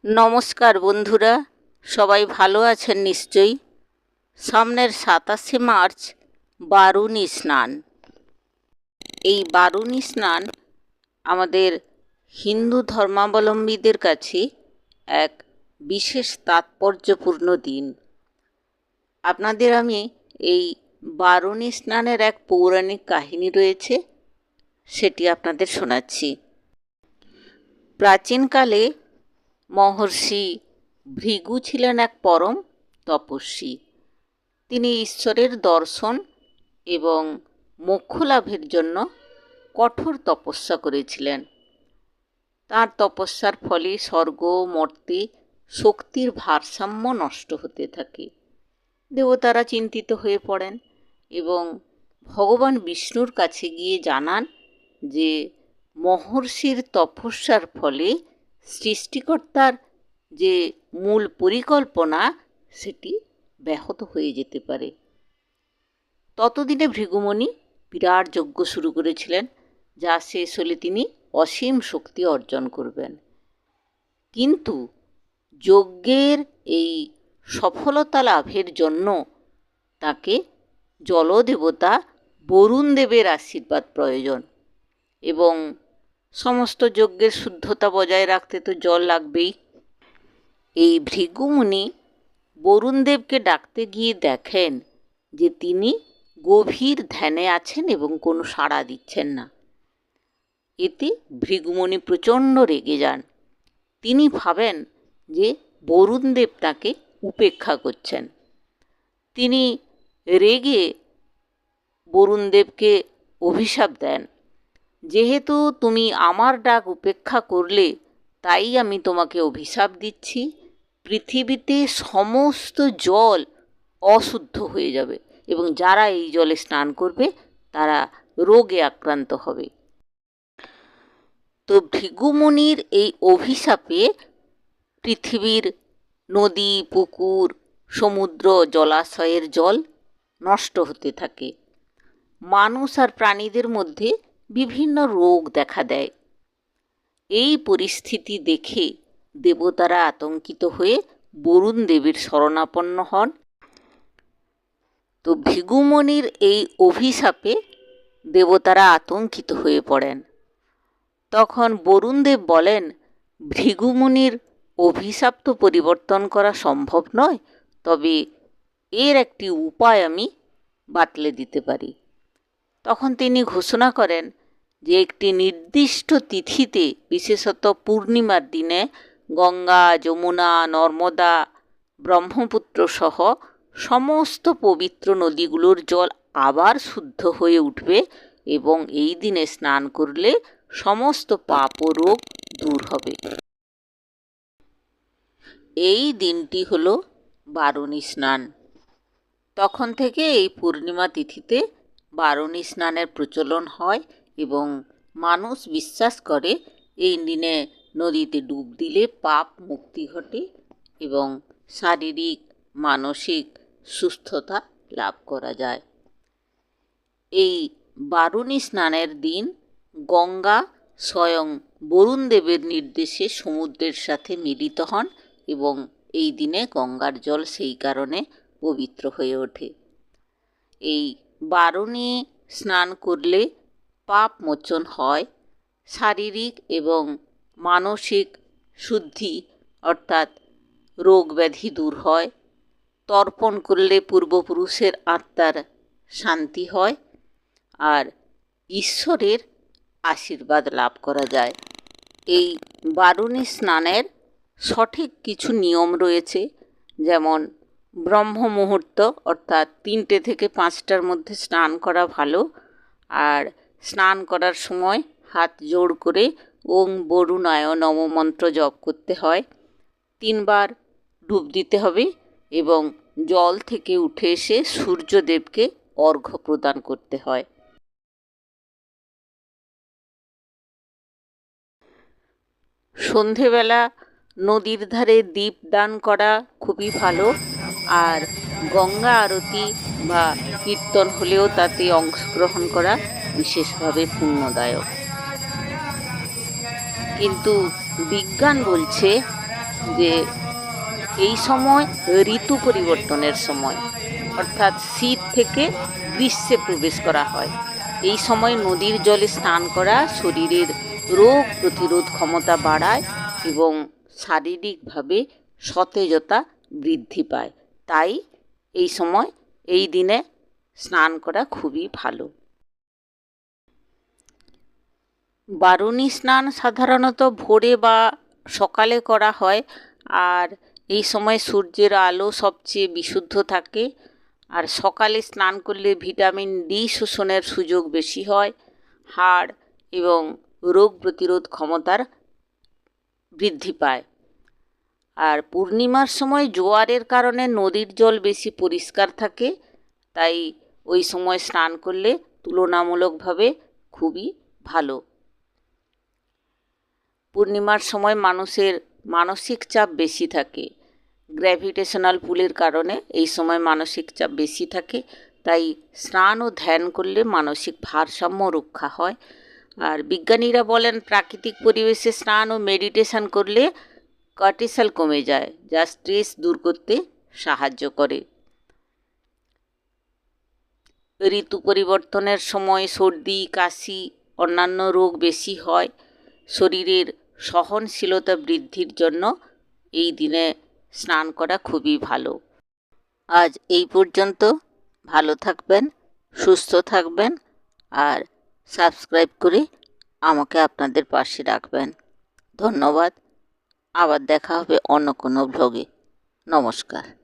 নমস্কার বন্ধুরা, সবাই ভালো আছেন নিশ্চয়ই। সামনের 27শে মার্চ বারুণী স্নান। এই বারুণী স্নান আমাদের হিন্দু ধর্মাবলম্বীদের কাছে এক বিশেষ তাৎপর্যপূর্ণ দিন। আপনাদের আমি এই বারুণী স্নানের এক পৌরাণিক কাহিনী রয়েছে, সেটি আপনাদের শোনাচ্ছি। প্রাচীনকালে মহর্ষি ভৃগু ছিলেন এক পরম তপস্বী। তিনি ঈশ্বরের দর্শন এবং মোক্ষ লাভের জন্য কঠোর তপস্যা করেছিলেন। তাঁর তপস্যার ফলে স্বর্গ মর্তে শক্তির ভারসাম্য নষ্ট হতে থাকে। দেবতারা চিন্তিত হয়ে পড়েন এবং ভগবান বিষ্ণুর কাছে গিয়ে জানান যে মহর্ষির তপস্যার ফলে সৃষ্টিকর্তার যে মূল পরিকল্পনা সেটি ব্যাহত হয়ে যেতে পারে। ততদিনে ভৃগুমুনি বিরাট যজ্ঞ শুরু করেছিলেন, যা শেষ হলে তিনি অসীম শক্তি অর্জন করবেন। কিন্তু যজ্ঞের এই সফলতা লাভের জন্য তাকে জলদেবতা বরুণ দেবের আশীর্বাদ প্রয়োজন এবং সমস্ত যজ্ঞের শুদ্ধতা বজায় রাখতে তো জল লাগবেই। এই ভৃগুমুনি বরুণদেবকে ডাকতে গিয়ে দেখেন যে তিনি গভীর ধ্যানে আছেন এবং কোনো সাড়া দিচ্ছেন না। এতে ভৃগুমুনি প্রচণ্ড রেগে যান। তিনি ভাবেন যে বরুণদেব তাকে উপেক্ষা করছেন। তিনি রেগে বরুণদেবকে অভিশাপ দেন, যেহেতু তুমি আমার ডাক উপেক্ষা করলে তাই আমি তোমাকে অভিশাপ দিচ্ছি, পৃথিবীতে সমস্ত জল অশুদ্ধ হয়ে যাবে এবং যারা এই জলে স্নান করবে তারা রোগে আক্রান্ত হবে। তো ভৃগুমুনির এই অভিশাপে পৃথিবীর নদী পুকুর সমুদ্র জলাশয়ের জল নষ্ট হতে থাকে। মানুষ আর প্রাণীদের মধ্যে বিভিন্ন রোগ দেখা দেয়। এই পরিস্থিতি দেখে দেবতারা আতঙ্কিত হয়ে বরুণ দেবের শরণাপন্ন হন। তো ভৃগুমুনির এই অভিশাপে দেবতারা আতঙ্কিত হয়ে পড়েন। তখন বরুণদেব বলেন, ভৃগুমুনির অভিশাপ তো পরিবর্তন করা সম্ভব নয়, তবে এর একটি উপায় আমি বাতলে দিতে পারি। তখন তিনি ঘোষণা করেন যে একটি নির্দিষ্ট তিথিতে, বিশেষত পূর্ণিমার দিনে, গঙ্গা যমুনা নর্মদা ব্রহ্মপুত্র সহ সমস্ত পবিত্র নদীগুলোর জল আবার শুদ্ধ হয়ে উঠবে এবং এই দিনে স্নান করলে সমস্ত পাপ ও রোগ দূর হবে। এই দিনটি হলো বারুণী স্নান। তখন থেকে এই পূর্ণিমা তিথিতে বারুণী স্নানের প্রচলন হয় এবং মানুষ বিশ্বাস করে এই দিনে নদীতে ডুব দিলে পাপ মুক্তি ঘটে এবং শারীরিক মানসিক সুস্থতা লাভ করা যায়। এই বারুণী স্নানের দিন গঙ্গা স্বয়ং বরুণ দেবের নির্দেশে সমুদ্রের সাথে মিলিত হন এবং এই দিনে গঙ্গার জল সেই কারণে পবিত্র হয়ে ওঠে। এই বারুণী স্নান করলে পাপ মোচন হয়, শারীরিক এবং মানসিক শুদ্ধি অর্থাৎ রোগ ব্যাধি দূর হয়, তর্পণ করলে পূর্বপুরুষের আত্মার শান্তি হয় আর ঈশ্বরের আশীর্বাদ লাভ করা যায়। এই বারুণী স্নানের সঠিক কিছু নিয়ম রয়েছে, যেমন ব্রহ্ম মুহূর্ত অর্থাৎ 3টে থেকে 5টার মধ্যে স্নান করা ভালো। আর স্নান করার সময় হাত জোড় করে ওং বরুণায় নম মন্ত্র জপ করতে হয়। 3 বার ডুব দিতে হবে এবং জল থেকে উঠে এসে সূর্যদেবকে অর্ঘ্য প্রদান করতে হয়। সন্ধেবেলা নদীর ধারে দীপ দান করা খুবই ভালো, আর গঙ্গা আরতি বা কীর্তন হলেও তাতে অংশগ্রহণ করা বিশেষভাবে পুণ্যদায়ক। কিন্তু বিজ্ঞান বলছে যে এই সময় ঋতু পরিবর্তনের সময়, অর্থাৎ শীত থেকে গ্রীষ্মে প্রবেশ করা হয়। এই সময় নদীর জলে স্নান করা শরীরের রোগ প্রতিরোধ ক্ষমতা বাড়ায় এবং শারীরিকভাবে সতেজতা বৃদ্ধি পায়। তাই এই সময় এই দিনে স্নান করা খুবই ভালো। বারুণী স্নান সাধারণত ভোরে বা সকালে করা হয়, আর এই সময় সূর্যের আলো সবচেয়ে বিশুদ্ধ থাকে। আর সকালে স্নান করলে ভিটামিন ডি শোষণের সুযোগ বেশি হয়, হাড় এবং রোগ প্রতিরোধ ক্ষমতার বৃদ্ধি পায়। আর পূর্ণিমার সময় জোয়ারের কারণে নদীর জল বেশি পরিষ্কার থাকে, তাই ওই সময় স্নান করলে তুলনামূলকভাবে খুবই ভালো। পূর্ণিমার সময় মানুষের মানসিক চাপ বেশি থাকে। গ্র্যাভিটেশনাল পুলের কারণে এই সময় মানসিক চাপ বেশি থাকে, তাই স্নান ও ধ্যান করলে মানসিক ভারসাম্য রক্ষা হয়। আর বিজ্ঞানীরা বলেন প্রাকৃতিক পরিবেশে স্নান ও মেডিটেশন করলে কর্টিসল কমে যায়, যা স্ট্রেস দূর করতে সাহায্য করে। ঋতু পরিবর্তনের সময় সর্দি, কাশি, অন্যান্য রোগ বেশি হয়। শরীরের সহনশীলতা বৃদ্ধির জন্য এই দিনে স্নান করা খুবই ভালো। আজ এই পর্যন্ত। ভালো থাকবেন, সুস্থ থাকবেন, আর সাবস্ক্রাইব করে আমাকে আপনাদের পাশে রাখবেন। ধন্যবাদ। আবার দেখা হবে অন্য কোনো ব্লগে। নমস্কার।